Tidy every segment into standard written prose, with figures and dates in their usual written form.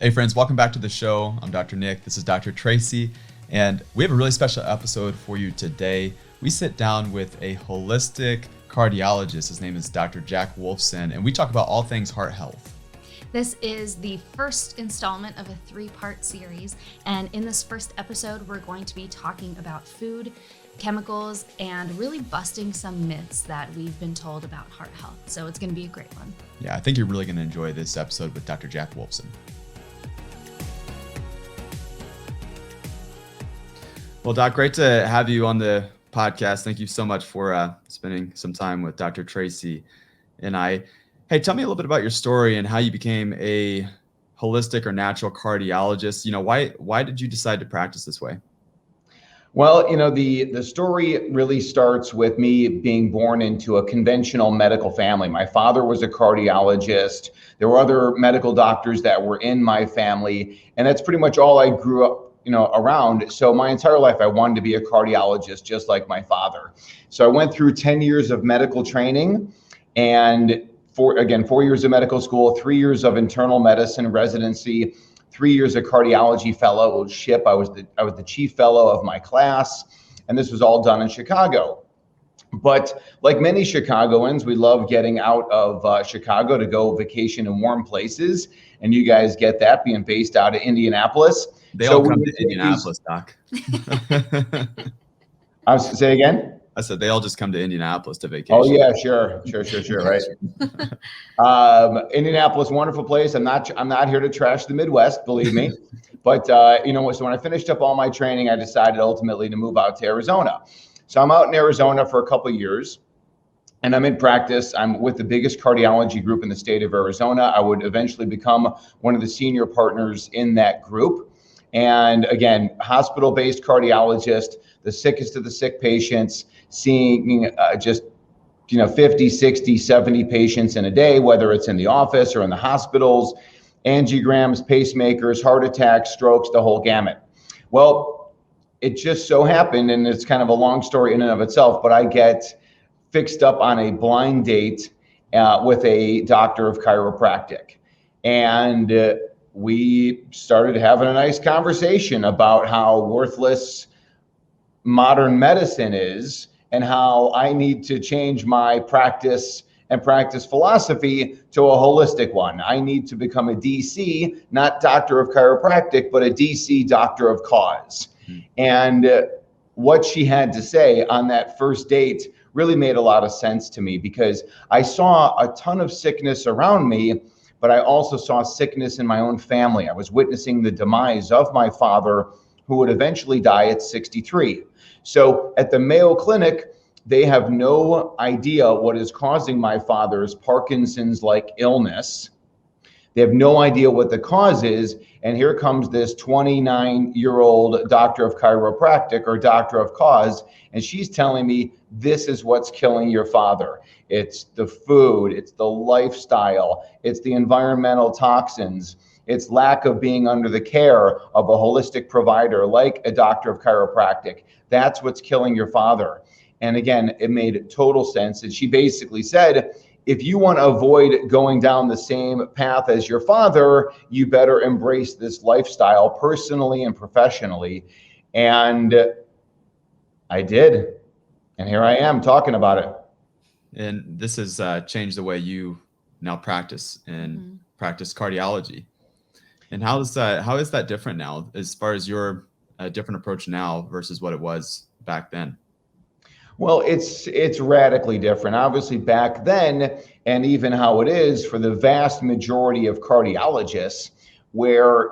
Hey friends, welcome back to the show. I'm Dr. Nick. This is Dr. Traci, and we have a really special episode for you today. We sit down with a holistic cardiologist. His name is Dr. Jack Wolfson, and we talk about all things heart health. This is the first installment of a 3-part series, and in this first episode, we're going to be talking about food, chemicals, and really busting some myths that we've been told about heart health. So it's going to be a great one. Yeah, I think you're really going to enjoy this episode with Dr. Jack Wolfson. Well, Doc, great to have you on the podcast. Thank you so much for spending some time with Dr. Traci and I. Hey, tell me a little bit about your story and how you became a holistic or natural cardiologist. Why did you decide to practice this way? Well, the story really starts with me being born into a conventional medical family. My father was a cardiologist. There were other medical doctors that were in my family, and that's pretty much all I grew up around. So my entire life, I wanted to be a cardiologist, just like my father. So I went through 10 years of medical training and 4 years of medical school, 3 years of internal medicine residency, 3 years of cardiology fellowship. I was the chief fellow of my class, and this was all done in Chicago. But like many Chicagoans, we love getting out of Chicago to go vacation in warm places. And you guys get that being based out of Indianapolis. They all come to Indianapolis, Doc. Say again? I said they all just come to Indianapolis to vacation. Oh yeah, sure, right. Indianapolis, wonderful place. I'm not here to trash the Midwest, believe me. But so when I finished up all my training, I decided ultimately to move out to Arizona. So I'm out in Arizona for a couple of years, and I'm in practice. I'm with the biggest cardiology group in the state of Arizona. I would eventually become one of the senior partners in that group. And again, hospital-based cardiologist, the sickest of the sick patients, seeing just 50, 60, 70 patients in a day, whether it's in the office or in the hospitals, angiograms, pacemakers, heart attacks, strokes, the whole gamut. Well, it just so happened, and it's kind of a long story in and of itself, but I get fixed up on a blind date with a doctor of chiropractic. And we started having a nice conversation about how worthless modern medicine is and how I need to change my practice and practice philosophy to a holistic one. I need to become a DC, not doctor of chiropractic, but a DC doctor of cause. And what she had to say on that first date really made a lot of sense to me, because I saw a ton of sickness around me, but I also saw sickness in my own family. I was witnessing the demise of my father, who would eventually die at 63. So at the Mayo Clinic, they have no idea what is causing my father's Parkinson's-like illness. They have no idea what the cause is. And here comes this 29-year-old doctor of chiropractic or doctor of cause. And she's telling me, this is what's killing your father. It's the food, it's the lifestyle, it's the environmental toxins, it's lack of being under the care of a holistic provider like a doctor of chiropractic. That's what's killing your father. And again, it made total sense. And she basically said, if you want to avoid going down the same path as your father, you better embrace this lifestyle personally and professionally. And I did. And here I am talking about it. And this has changed the way you now practice and practice cardiology. And how is that different now, as far as your different approach now versus what it was back then? Well, it's radically different. Obviously, back then, and even how it is for the vast majority of cardiologists, where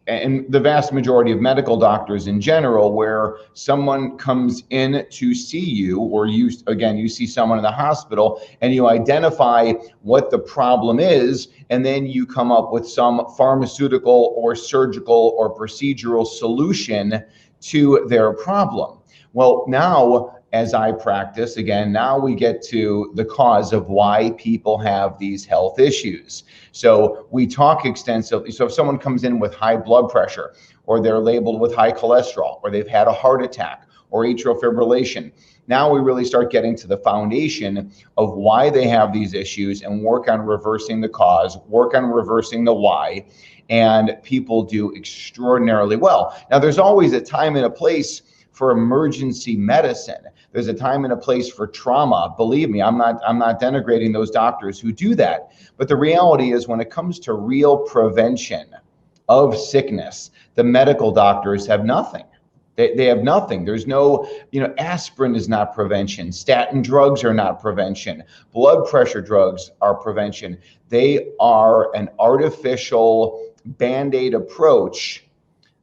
and the vast majority of medical doctors in general, where someone comes in to see you, or you see someone in the hospital and you identify what the problem is, and then you come up with some pharmaceutical or surgical or procedural solution to their problem. Well, now, as I practice, again, now we get to the cause of why people have these health issues. So we talk extensively. So if someone comes in with high blood pressure, or they're labeled with high cholesterol, or they've had a heart attack, or atrial fibrillation. Now we really start getting to the foundation of why they have these issues and work on reversing the cause, work on reversing the why, and people do extraordinarily well. Now, there's always a time and a place for emergency medicine. There's a time and a place for trauma. Believe me, I'm not denigrating those doctors who do that. But the reality is, when it comes to real prevention of sickness, the medical doctors have nothing. They have nothing. There's no, aspirin is not prevention. Statin drugs are not prevention. Blood pressure drugs are prevention. They are an artificial Band-Aid approach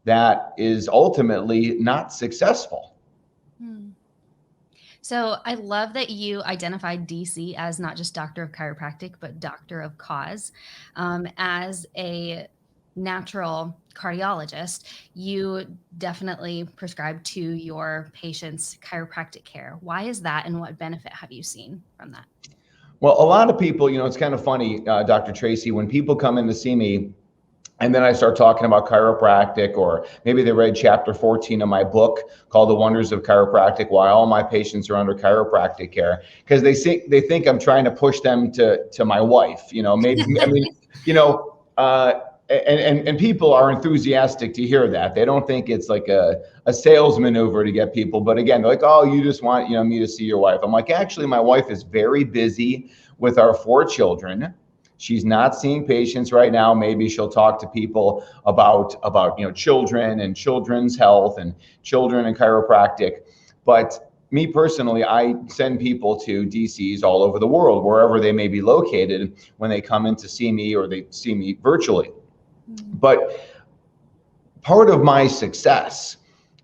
that is ultimately not successful. So I love that you identified DC as not just doctor of chiropractic, but doctor of cause. As a natural cardiologist, you definitely prescribe to your patients chiropractic care. Why is that, and what benefit have you seen from that? Well, a lot of people, it's kind of funny, Dr. Traci, when people come in to see me, and then I start talking about chiropractic, or maybe they read chapter 14 of my book called The Wonders of Chiropractic, why all my patients are under chiropractic care, because they think I'm trying to push them to my wife. Maybe and people are enthusiastic to hear that. They don't think it's like a sales maneuver to get people. But again, they're like, oh, you just want me to see your wife. I'm like, actually, my wife is very busy with our 4 children. She's not seeing patients right now. Maybe she'll talk to people about children and children's health and children and chiropractic. But me personally, I send people to DCs all over the world, wherever they may be located, when they come in to see me or they see me virtually. But part of my success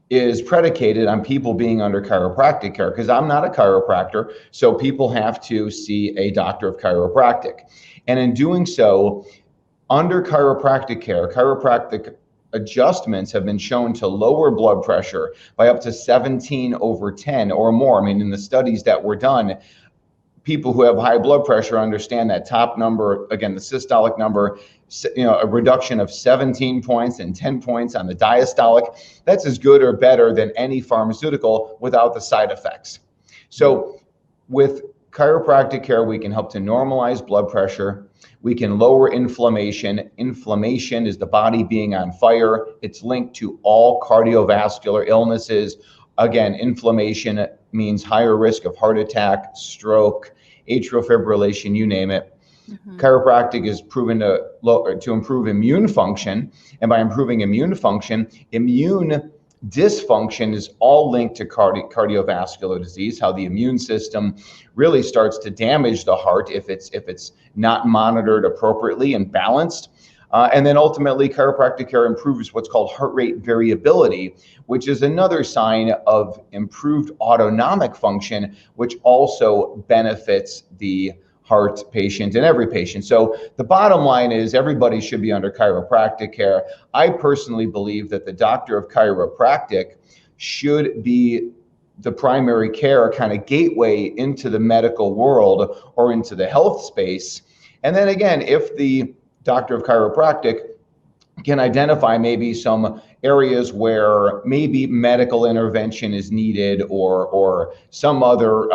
is predicated on people being under chiropractic care, because I'm not a chiropractor. So people have to see a doctor of chiropractic. And in doing so, under chiropractic care, chiropractic adjustments have been shown to lower blood pressure by up to 17/10 or more. I mean, in the studies that were done, people who have high blood pressure understand that top number, again, the systolic number, a reduction of 17 points and 10 points on the diastolic. That's as good or better than any pharmaceutical without the side effects. So with chiropractic care, we can help to normalize blood pressure. We can lower inflammation. Inflammation is the body being on fire. It's linked to all cardiovascular illnesses. Again, inflammation means higher risk of heart attack, stroke, atrial fibrillation, you name it. Chiropractic is proven to improve immune function. And by improving immune function, immune dysfunction is all linked to cardiovascular disease, how the immune system really starts to damage the heart if it's not monitored appropriately and balanced. And then ultimately, chiropractic care improves what's called heart rate variability, which is another sign of improved autonomic function, which also benefits the heart patient and every patient. So the bottom line is, everybody should be under chiropractic care. I personally believe that the doctor of chiropractic should be the primary care kind of gateway into the medical world or into the health space. And then again, if the doctor of chiropractic can identify maybe some areas where maybe medical intervention is needed, or some other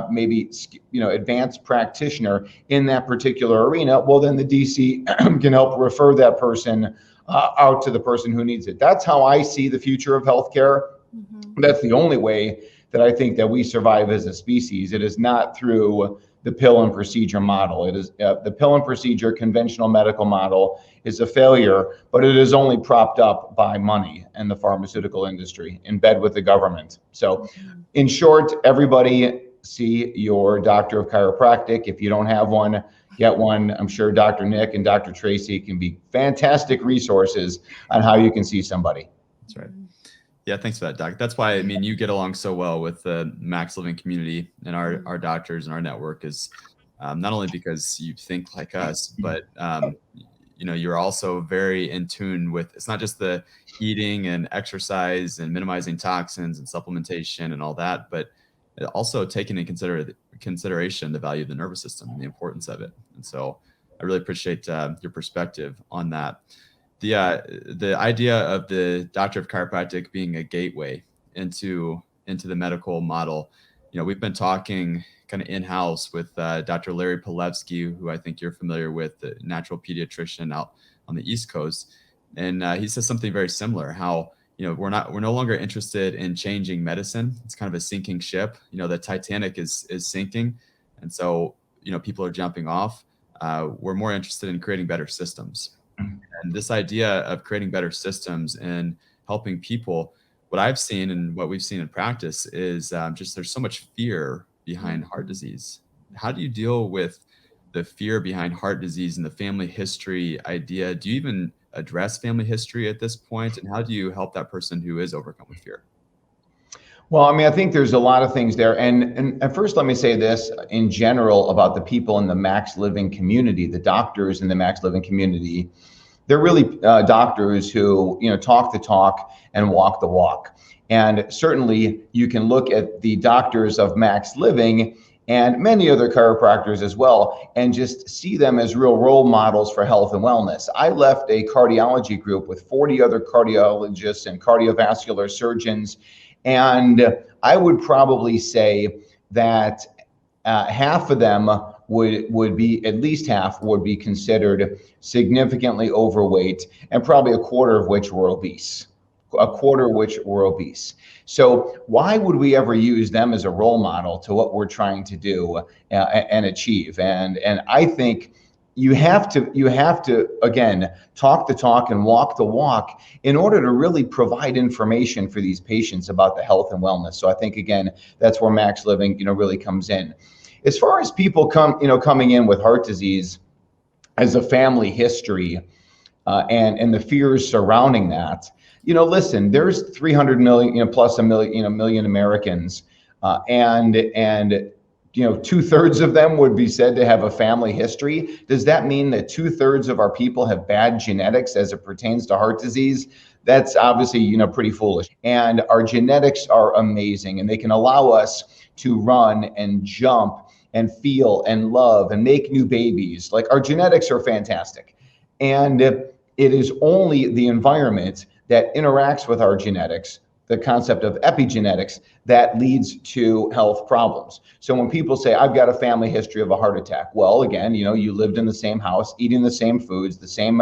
maybe advanced practitioner in that particular arena, well, then the DC can help refer that person out to the person who needs it. That's how I see the future of healthcare. That's the only way that I think that we survive as a species. It is not through the pill and procedure model. It is the pill and procedure conventional medical model is a failure, but it is only propped up by money and the pharmaceutical industry in bed with the government. So in short, everybody see your doctor of chiropractic. If you don't have one, get one. I'm sure Dr. Nick and Dr. Traci can be fantastic resources on how you can see somebody. That's right. Yeah, thanks for that, Doc. That's why, I mean, you get along so well with the Max Living community and our doctors and our network, is not only because you think like us, but you're also very in tune with, it's not just the eating and exercise and minimizing toxins and supplementation and all that, but also taking into consideration the value of the nervous system and the importance of it. And so I really appreciate your perspective on that. The idea of the doctor of chiropractic being a gateway into into the medical model. We've been talking kind of in-house with Dr. Larry Pilevsky, who I think you're familiar with, the natural pediatrician out on the East Coast. And he says something very similar, how, we're no longer interested in changing medicine. It's kind of a sinking ship. The Titanic is sinking. And so, people are jumping off. We're more interested in creating better systems. And this idea of creating better systems and helping people, what I've seen and what we've seen in practice is just there's so much fear behind heart disease. How do you deal with the fear behind heart disease and the family history idea? Do you even address family history at this point? And how do you help that person who is overcome with fear? Well, I mean, I think there's a lot of things there. And first, let me say this in general about the people in the Max Living community, the doctors in the Max Living community. They're really doctors who, talk the talk and walk the walk. And certainly you can look at the doctors of Max Living and many other chiropractors as well, and just see them as real role models for health and wellness. I left a cardiology group with 40 other cardiologists and cardiovascular surgeons, and I would probably say that half of them would be, at least half would be considered significantly overweight, and probably a quarter of which were obese. So why would we ever use them as a role model to what we're trying to do and achieve? And I think you have to again talk the talk and walk the walk in order to really provide information for these patients about the health and wellness. So I think again that's where Max Living really comes in. As far as people coming in with heart disease as a family history and the fears surrounding that. Listen, there's 300 million, plus a million Americans, and 2/3 of them would be said to have a family history. Does that mean that 2/3 of our people have bad genetics as it pertains to heart disease? That's obviously, pretty foolish. And our genetics are amazing, and they can allow us to run and jump and feel and love and make new babies. Like, our genetics are fantastic. And it is only the environment that interacts with our genetics, the concept of epigenetics, that leads to health problems. So when people say, I've got a family history of a heart attack, well, again, you lived in the same house, eating the same foods, the same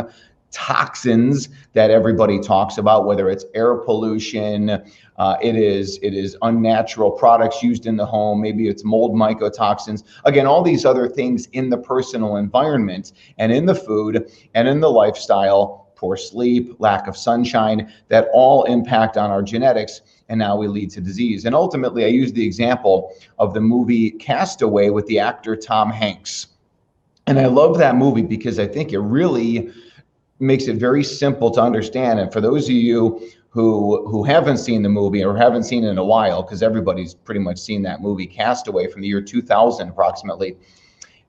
toxins that everybody talks about, whether it's air pollution, it is unnatural products used in the home, maybe it's mold mycotoxins, again, all these other things in the personal environment and in the food and in the lifestyle, poor sleep, lack of sunshine, that all impact on our genetics, and now we lead to disease. And ultimately, I use the example of the movie Castaway with the actor Tom Hanks. And I love that movie because I think it really makes it very simple to understand. And for those of you who haven't seen the movie or haven't seen it in a while, because everybody's pretty much seen that movie, Castaway, from the year 2000 approximately.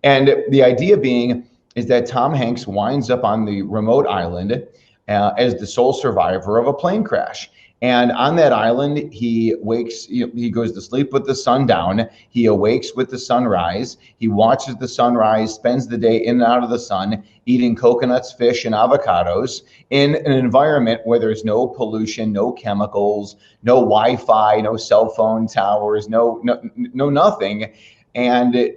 And the idea being is that Tom Hanks winds up on the remote island as the sole survivor of a plane crash. And on that island, he wakes, he goes to sleep with the sun down. He awakes with the sunrise. He watches the sunrise, spends the day in and out of the sun, eating coconuts, fish, and avocados in an environment where there's no pollution, no chemicals, no Wi-Fi, no cell phone towers, no nothing. And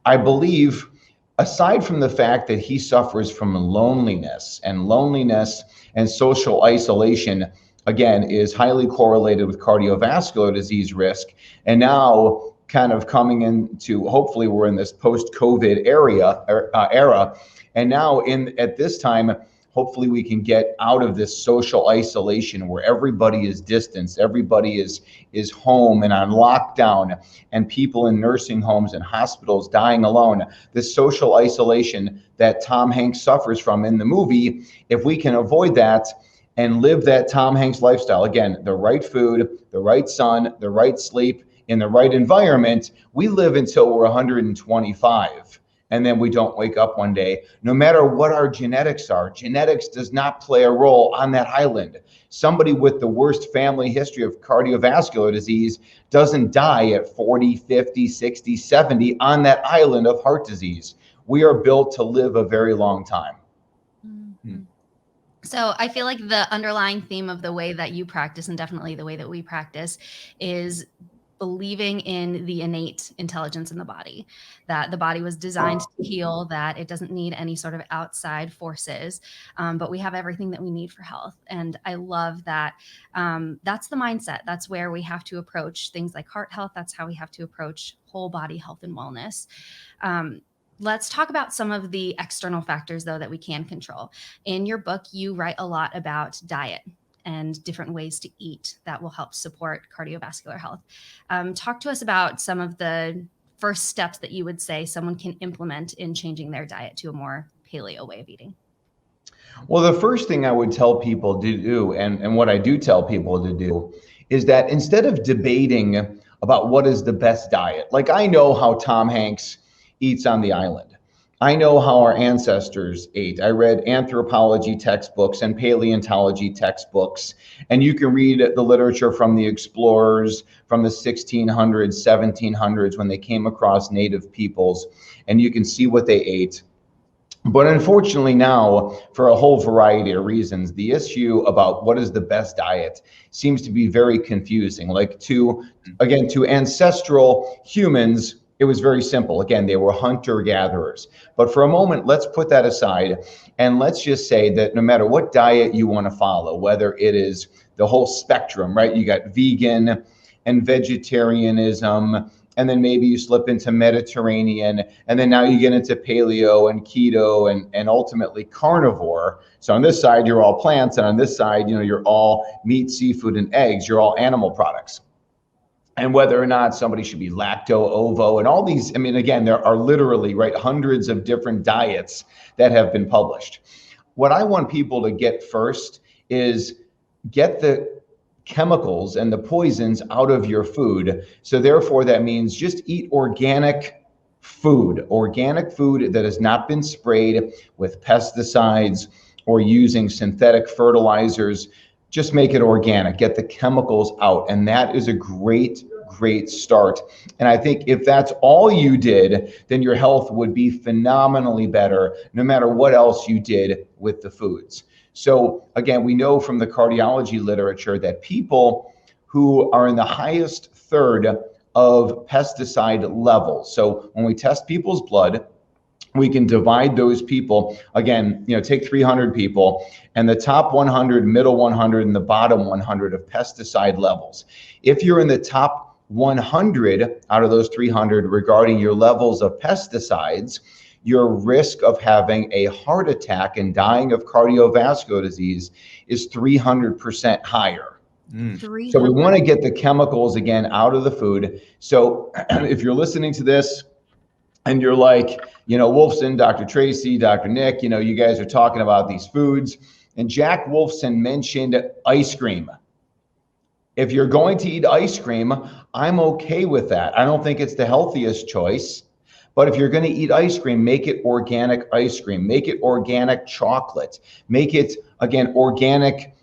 I believe, aside from the fact that he suffers from loneliness and social isolation, again, is highly correlated with cardiovascular disease risk. And now kind of coming into, hopefully we're in this post-COVID era. And now at this time, hopefully we can get out of this social isolation where everybody is distanced, everybody is home and on lockdown, and people in nursing homes and hospitals dying alone. This social isolation that Tom Hanks suffers from in the movie, if we can avoid that and live that Tom Hanks lifestyle, again, the right food, the right sun, the right sleep, in the right environment, we live until we're 125. And then we don't wake up one day, no matter what our genetics are. Genetics does not play a role on that island. Somebody with the worst family history of cardiovascular disease doesn't die at 40, 50, 60, 70 on that island of heart disease. We are built to live a very long time. Mm-hmm. So I feel like the underlying theme of the way that you practice, and definitely the way that we practice, is believing in the innate intelligence in the body, that the body was designed to heal, that it doesn't need any sort of outside forces, but we have everything that we need for health. And I love that. That's the mindset. That's where we have to approach things like heart health. That's how we have to approach whole body health and wellness. Let's talk about some of the external factors, though, that we can control. In your book, you write a lot about diet and different ways to eat that will help support cardiovascular health. Talk to us about some of the first steps that you would say someone can implement in changing their diet to a more paleo way of eating. Well, the first thing I would tell people to do, and what I do tell people to do, is that instead of debating about what is the best diet, like I know how Tom Hanks eats on the island. I know how our ancestors ate. I read anthropology textbooks and paleontology textbooks, and you can read the literature from the explorers from the 1600s, 1700s when they came across native peoples, and you can see what they ate. But unfortunately now, for a whole variety of reasons, the issue about what is the best diet seems to be very confusing. Like to ancestral humans, it was very simple. Again, they were hunter-gatherers. But for a moment, let's put that aside and let's just say that no matter what diet you want to follow, whether it is the whole spectrum, right? You got vegan and vegetarianism, and then maybe you slip into Mediterranean, and then now you get into paleo and keto and ultimately carnivore. So on this side, you're all plants, and on this side, you're all meat, seafood, and eggs. You're all animal products. And whether or not somebody should be lacto, ovo, and all these, I mean, again, there are literally, right, hundreds of different diets that have been published. What I want people to get first is get the chemicals and the poisons out of your food. So therefore, that means just eat organic food that has not been sprayed with pesticides or using synthetic fertilizers. Just make it organic, get the chemicals out. And that is a great start. And I think if that's all you did, then your health would be phenomenally better, no matter what else you did with the foods. So again, we know from the cardiology literature that people who are in the highest third of pesticide levels. So when we test people's blood, we can divide those people, again, take 300 people and the top 100, middle 100, and the bottom 100 of pesticide levels. If you're in the top 100 out of those 300 regarding your levels of pesticides, your risk of having a heart attack and dying of cardiovascular disease is 300% higher. So we want to get the chemicals, again, out of the food. So if you're listening to this and you're like, Wolfson, Dr. Traci, Dr. Nick, you guys are talking about these foods, and Jack Wolfson mentioned ice cream. If you're going to eat ice cream, I'm okay with that. I don't think it's the healthiest choice. But if you're going to eat ice cream, make it organic ice cream, make it organic chocolate, make it, again, organic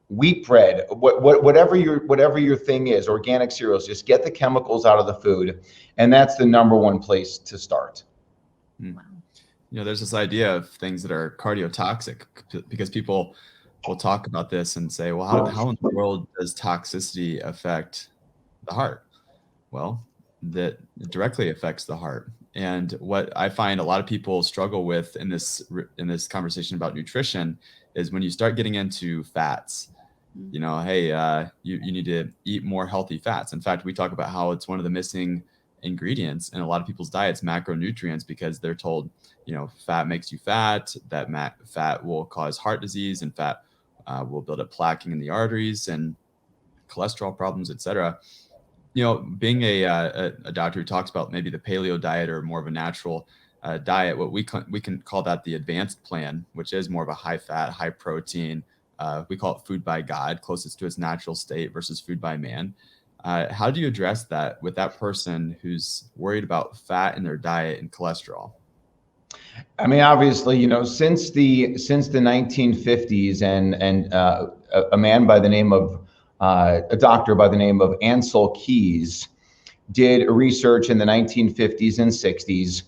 wheat bread, whatever your thing is, organic cereals. Just get the chemicals out of the food, and that's the number one place to start. Wow. There's this idea of things that are cardiotoxic, because people will talk about this and say, well, how in the world does toxicity affect the heart? Well, that directly affects the heart. And what I find a lot of people struggle with in this conversation about nutrition is when you start getting into fats, hey, you need to eat more healthy fats. In fact, we talk about how it's one of the missing ingredients in a lot of people's diets, macronutrients, because they're told, fat makes you fat, that fat will cause heart disease, and fat will build up plaquing in the arteries and cholesterol problems, etc. Being a doctor who talks about maybe the paleo diet or more of a natural diet, what we can call that the advanced plan, which is more of a high fat, high protein. We call it food by God, closest to its natural state, versus food by man. How do you address that with that person who's worried about fat in their diet and cholesterol? I mean, obviously, since the 1950s, and a man by the name of a doctor by the name of Ansel Keys did research in the 1950s and 60s,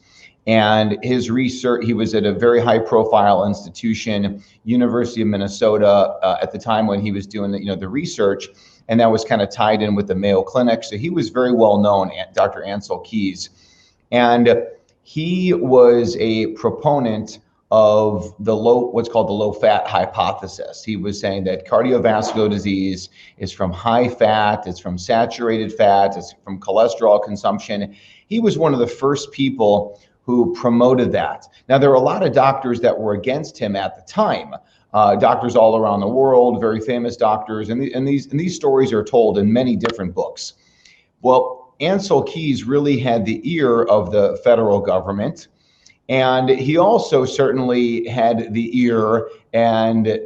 And his research, he was at a very high profile institution, University of Minnesota, at the time when he was doing the research, and that was kind of tied in with the Mayo Clinic. So he was very well known, Dr. Ansel Keys. And he was a proponent of what's called the low fat hypothesis. He was saying that cardiovascular disease is from high fat, it's from saturated fat, it's from cholesterol consumption. He was one of the first people who promoted that. Now, there were a lot of doctors that were against him at the time. Doctors all around the world, very famous doctors, and these stories are told in many different books. Well, Ansel Keys really had the ear of the federal government, and he also certainly had the ear, and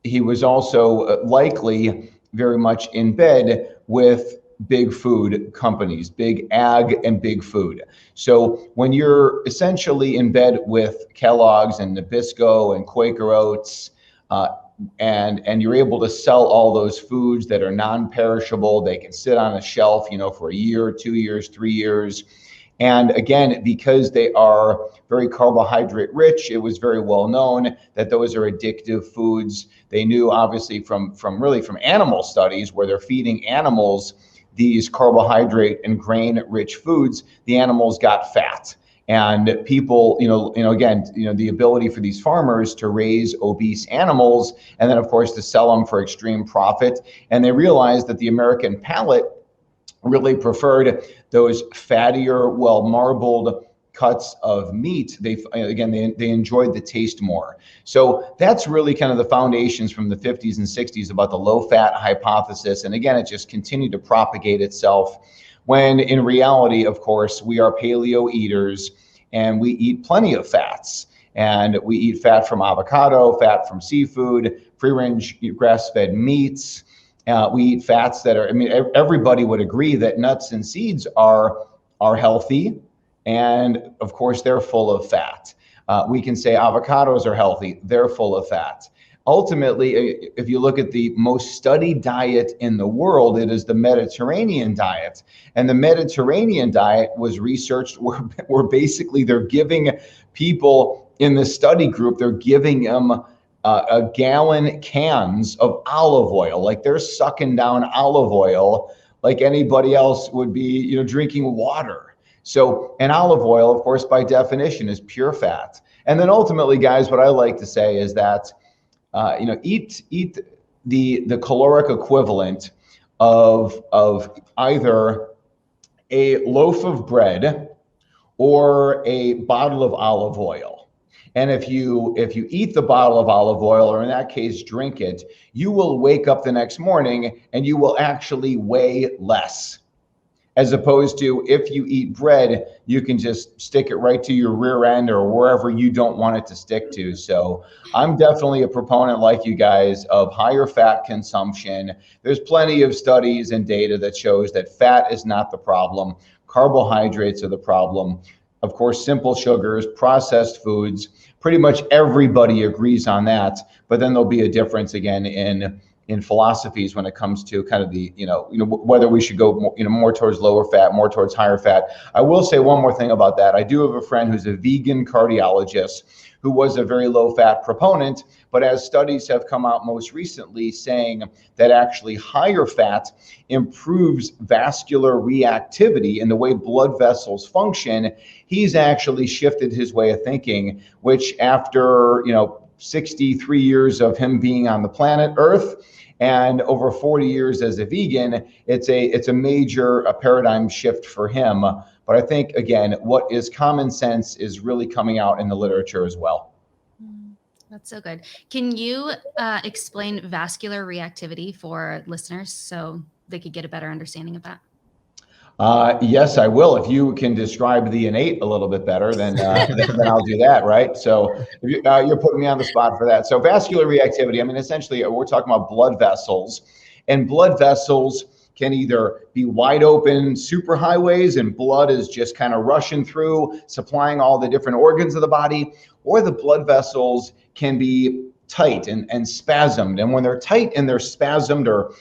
he was also likely very much in bed with big food companies, big ag and big food. So when you're essentially in bed with Kellogg's and Nabisco and Quaker Oats, and you're able to sell all those foods that are non-perishable, they can sit on a shelf, for a year, 2 years, 3 years. And again, because they are very carbohydrate rich, it was very well known that those are addictive foods. They knew obviously from animal studies where they're feeding animals these carbohydrate and grain rich foods, the animals got fat. And people, again, the ability for these farmers to raise obese animals and then of course to sell them for extreme profit. And they realized that the American palate really preferred those fattier, well marbled cuts of meat. They enjoyed the taste more. So that's really kind of the foundations from the 50s and 60s about the low fat hypothesis. And again, it just continued to propagate itself when in reality, of course, we are paleo eaters and we eat plenty of fats. And we eat fat from avocado, fat from seafood, free range grass-fed meats. We eat fats that are, everybody would agree that nuts and seeds are healthy. And of course, they're full of fat. We can say avocados are healthy. They're full of fat. Ultimately, if you look at the most studied diet in the world, it is the Mediterranean diet. And the Mediterranean diet was researched where basically they're giving people in the study group, they're giving them a gallon cans of olive oil. Like they're sucking down olive oil like anybody else would be, drinking water. So, and olive oil, of course, by definition is pure fat. And then ultimately, guys, what I like to say is that, eat the caloric equivalent of either a loaf of bread or a bottle of olive oil. And if you eat the bottle of olive oil, or in that case, drink it, you will wake up the next morning and you will actually weigh less. As opposed to if you eat bread, you can just stick it right to your rear end or wherever you don't want it to stick to. So I'm definitely a proponent, like you guys, of higher fat consumption. There's plenty of studies and data that shows that fat is not the problem. Carbohydrates are the problem. Of course, simple sugars, processed foods, pretty much everybody agrees on that. But then there'll be a difference again in philosophies when it comes to kind of the, whether we should go more towards lower fat, more towards higher fat. I will say one more thing about that. I do have a friend who's a vegan cardiologist who was a very low fat proponent, but as studies have come out most recently saying that actually higher fat improves vascular reactivity in the way blood vessels function, he's actually shifted his way of thinking, which after, 63 years of him being on the planet Earth and over 40 years as a vegan, it's a major paradigm shift for him. But I think, again, what is common sense is really coming out in the literature as well. That's so good. Can you explain vascular reactivity for listeners so they could get a better understanding of that? Yes, I will. If you can describe the innate a little bit better, then I'll do that, right? So you're putting me on the spot for that. So vascular reactivity, essentially we're talking about blood vessels, and blood vessels can either be wide open superhighways and blood is just kind of rushing through, supplying all the different organs of the body, or the blood vessels can be tight and spasmed. And when they're tight and they're spasmed, or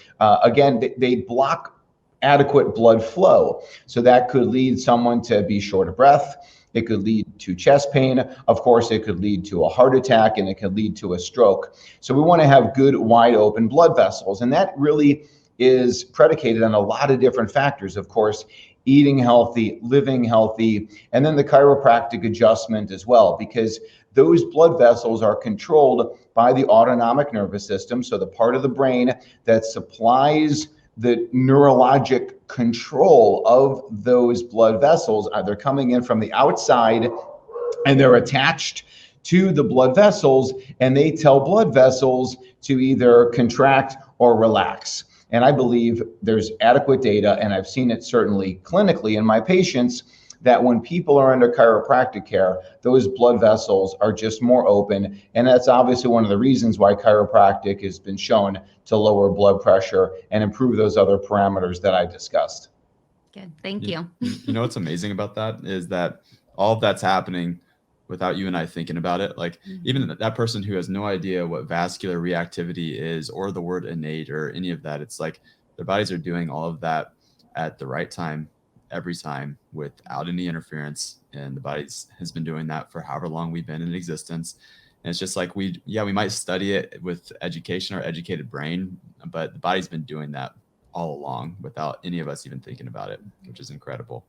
again, they block adequate blood flow. So that could lead someone to be short of breath. It could lead to chest pain. Of course, it could lead to a heart attack, and it could lead to a stroke. So we want to have good, wide open blood vessels. And that really is predicated on a lot of different factors. Of course, eating healthy, living healthy, and then the chiropractic adjustment as well, because those blood vessels are controlled by the autonomic nervous system. So the part of the brain that supplies the neurologic control of those blood vessels, they're coming in from the outside and they're attached to the blood vessels, and they tell blood vessels to either contract or relax. And I believe there's adequate data, and I've seen it certainly clinically in my patients, that when people are under chiropractic care, those blood vessels are just more open. And that's obviously one of the reasons why chiropractic has been shown to lower blood pressure and improve those other parameters that I discussed. Good. Thank you. You know what's amazing about that is that all of that's happening without you and I thinking about it. Like even that person who has no idea what vascular reactivity is or the word innate or any of that, it's like their bodies are doing all of that at the right time, every time, without any interference. And the body has been doing that for however long we've been in existence. And it's just like we might study it with education or educated brain, but the body's been doing that all along without any of us even thinking about it, which is incredible.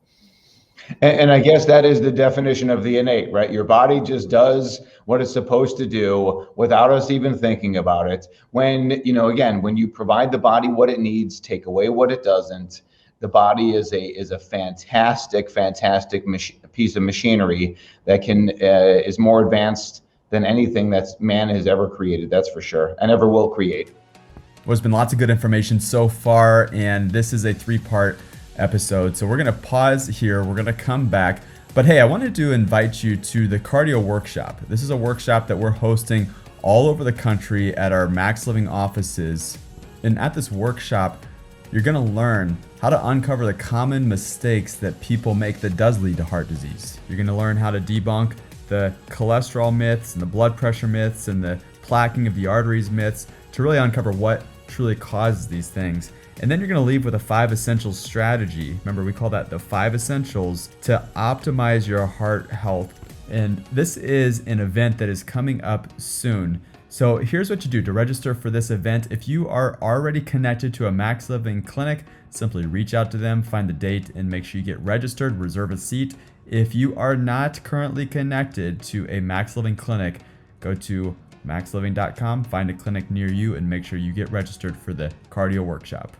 And I guess that is the definition of the innate, right? Your body just does what it's supposed to do without us even thinking about it. When, again, when you provide the body what it needs, take away what it doesn't, the body is a fantastic piece of machinery that is more advanced than anything that man has ever created. That's for sure, and ever will create. Well, there's been lots of good information so far, and this is a 3-part episode. So we're going to pause here. We're going to come back. But hey, I wanted to invite you to the cardio workshop. This is a workshop that we're hosting all over the country at our Max Living offices. And at this workshop, you're going to learn how to uncover the common mistakes that people make that does lead to heart disease. You're going to learn how to debunk the cholesterol myths and the blood pressure myths and the plaquing of the arteries myths to really uncover what truly causes these things. And then you're going to leave with a 5 essentials strategy. Remember, we call that the 5 essentials to optimize your heart health. And this is an event that is coming up soon. So here's what you do to register for this event. If you are already connected to a Max Living clinic, simply reach out to them, find the date, and make sure you get registered, reserve a seat. If you are not currently connected to a Max Living clinic, go to maxliving.com, find a clinic near you, and make sure you get registered for the cardio workshop.